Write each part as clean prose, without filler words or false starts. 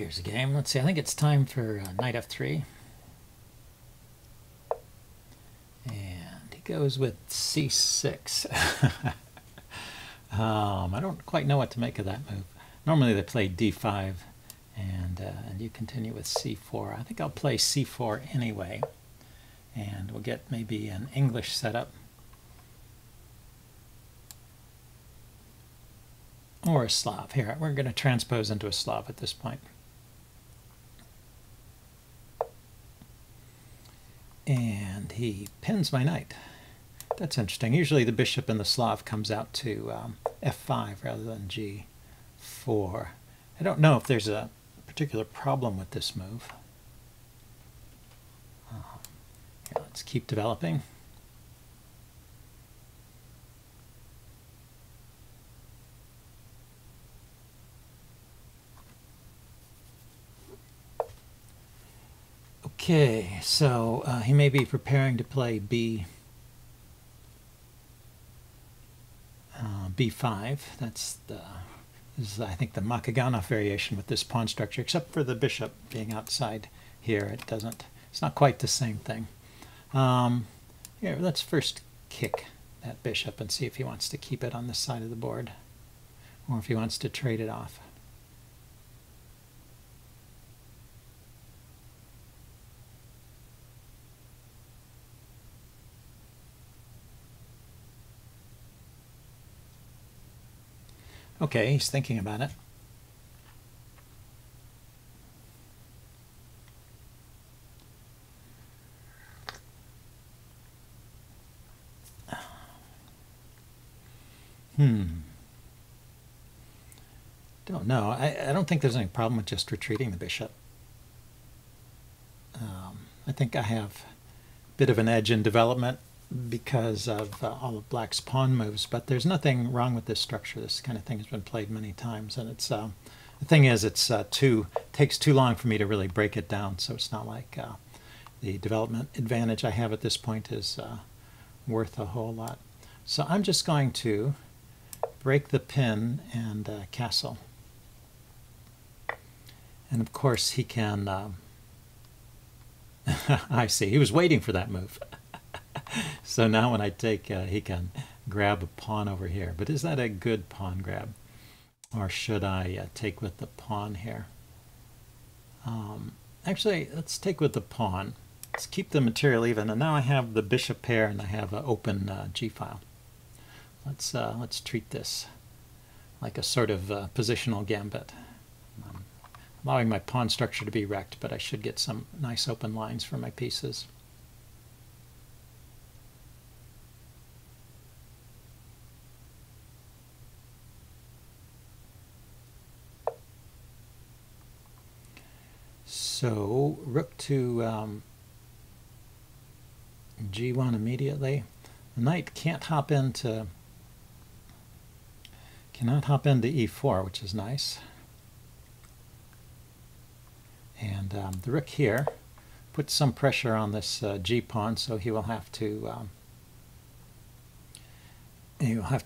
here's a game. Let's see, I think it's time for knight f3. And he goes with c6. I don't quite know what to make of that move. Normally they play d5, and you continue with c4. I think I'll play c4 anyway, and we'll get maybe an English setup. Or a Slav. Here, we're going to transpose into a Slav at this point. And he pins my knight. That's interesting. Usually the bishop in the Slav comes out to f5 rather than g4. I don't know if there's a particular problem with this move. Here, let's keep developing. Okay, so he may be preparing to play b5. This is, I think, the Makaganov variation with this pawn structure, except for the bishop being outside here. It's not quite the same thing. Here, let's first kick that bishop and see if he wants to keep it on this side of the board, or if he wants to trade it off. Okay, he's thinking about it. Don't know. I don't think there's any problem with just retreating the bishop. I think I have a bit of an edge in development because of all of Black's pawn moves, but there's nothing wrong with this structure. This kind of thing has been played many times, and it's the thing is, takes too long for me to really break it down. So it's not like the development advantage I have at this point is worth a whole lot. So I'm just going to break the pin and castle, and of course he can. I see. He was waiting for that move. So now when I take, he can grab a pawn over here. But is that a good pawn grab? Or should I take with the pawn here? Actually, let's take with the pawn. Let's keep the material even. And now I have the bishop pair and I have an open g-file. Let's treat this like a sort of positional gambit. I'm allowing my pawn structure to be wrecked, but I should get some nice open lines for my pieces. So rook to g1 immediately. The knight cannot hop into e4, which is nice. And the rook here puts some pressure on this g pawn, so he will have to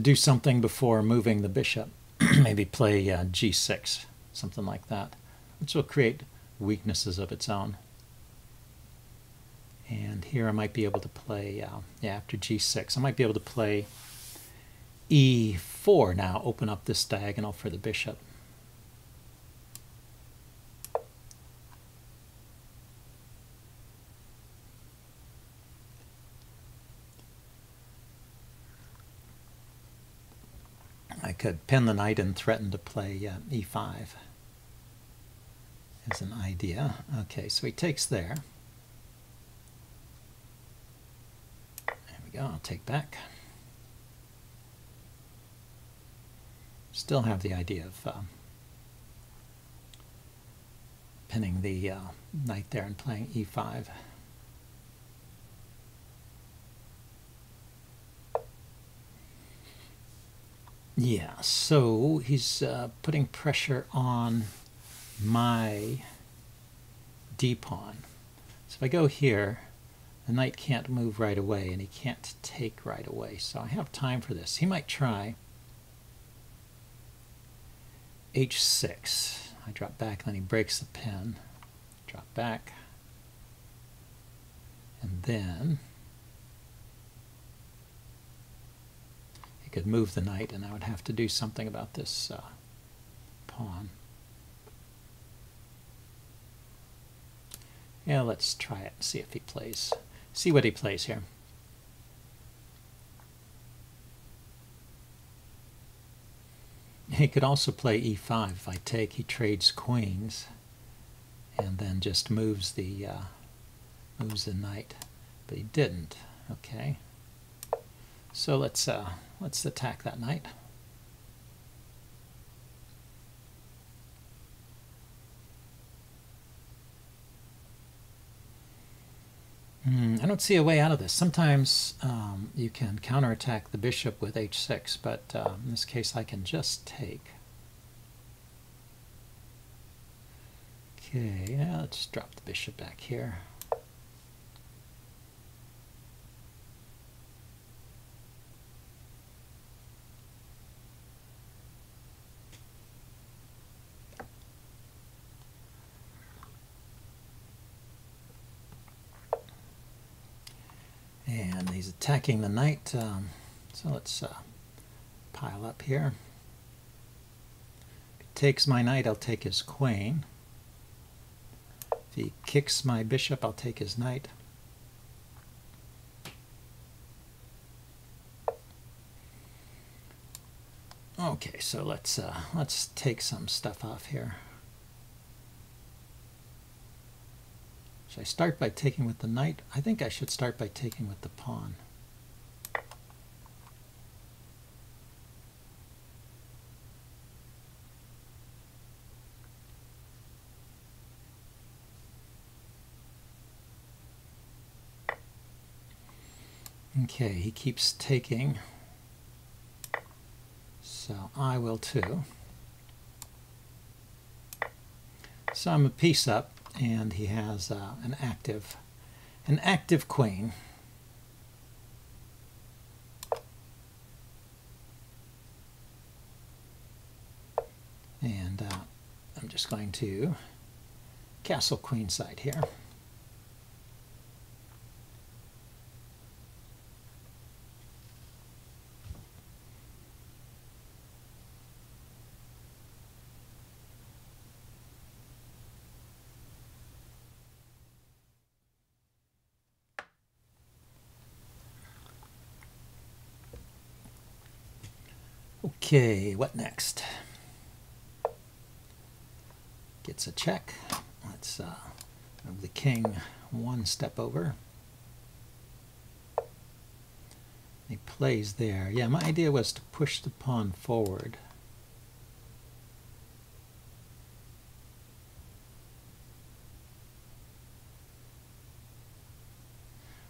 do something before moving the bishop. Maybe play g6, something like that, which will create weaknesses of its own. And here I might be able to play, after g6, I might be able to play e4 now, open up this diagonal for the bishop. I could pin the knight and threaten to play e5 as an idea. Okay, so he takes there. There we go, I'll take back. Still have the idea of pinning the knight there and playing e5. Yeah, so he's putting pressure on my d-pawn. So if I go here, the knight can't move right away, and he can't take right away. So I have time for this. He might try h6. I drop back, and then he breaks the pin. Drop back. And then he could move the knight, and I would have to do something about this pawn. Yeah, let's try it and see if he plays. See what he plays here. He could also play e5. If I take, he trades queens, and then just moves the knight. But he didn't. Okay. So let's attack that knight. I don't see a way out of this. Sometimes you can counterattack the bishop with h6, but in this case I can just take. Okay, yeah, let's drop the bishop back here. And he's attacking the knight, so let's pile up here. If he takes my knight, I'll take his queen. If he kicks my bishop, I'll take his knight. Okay, so let's take some stuff off here. Should I start by taking with the knight? I think I should start by taking with the pawn. Okay, he keeps taking, so I will too. So I'm a piece up, and he has an active queen. And I'm just going to castle queenside here. Okay, what next? Gets a check. Let's move the king one step over. He plays there. Yeah, my idea was to push the pawn forward.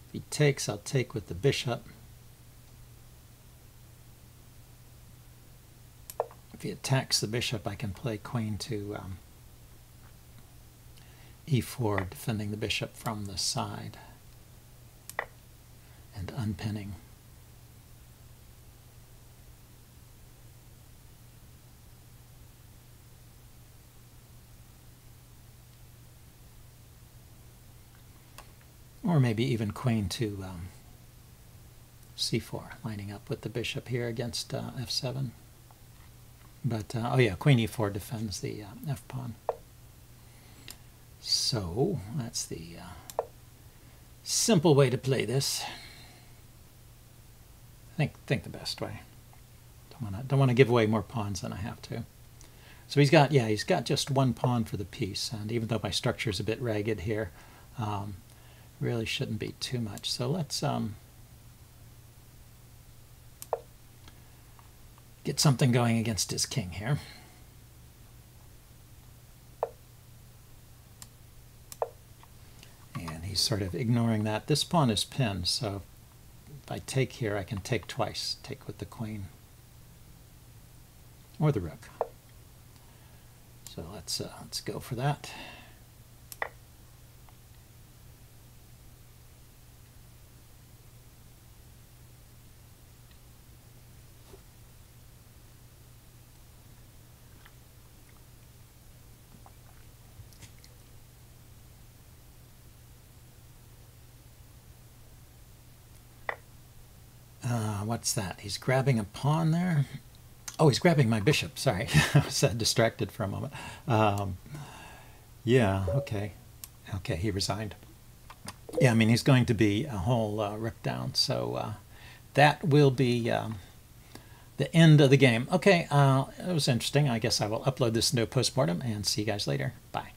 If he takes, I'll take with the bishop. If he attacks the bishop, I can play queen to e4, defending the bishop from the side and unpinning. Or maybe even queen to c4, lining up with the bishop here against f7. But, oh yeah, queen e4 defends the f-pawn. So, that's the simple way to play this. I think the best way. Don't want to give away more pawns than I have to. So he's got just one pawn for the piece, and even though my structure is a bit ragged here, really shouldn't be too much. So let's get something going against his king here. And he's sort of ignoring that. This pawn is pinned, so if I take here, I can take twice. Take with the queen or the rook. So let's go for that. What's that? He's grabbing a pawn there. Oh, he's grabbing my bishop. Sorry, I was distracted for a moment. Yeah, okay. Okay, he resigned. Yeah, I mean, he's going to be a whole rip down. So that will be the end of the game. Okay, it was interesting. I guess I will upload this into a postmortem and see you guys later. Bye.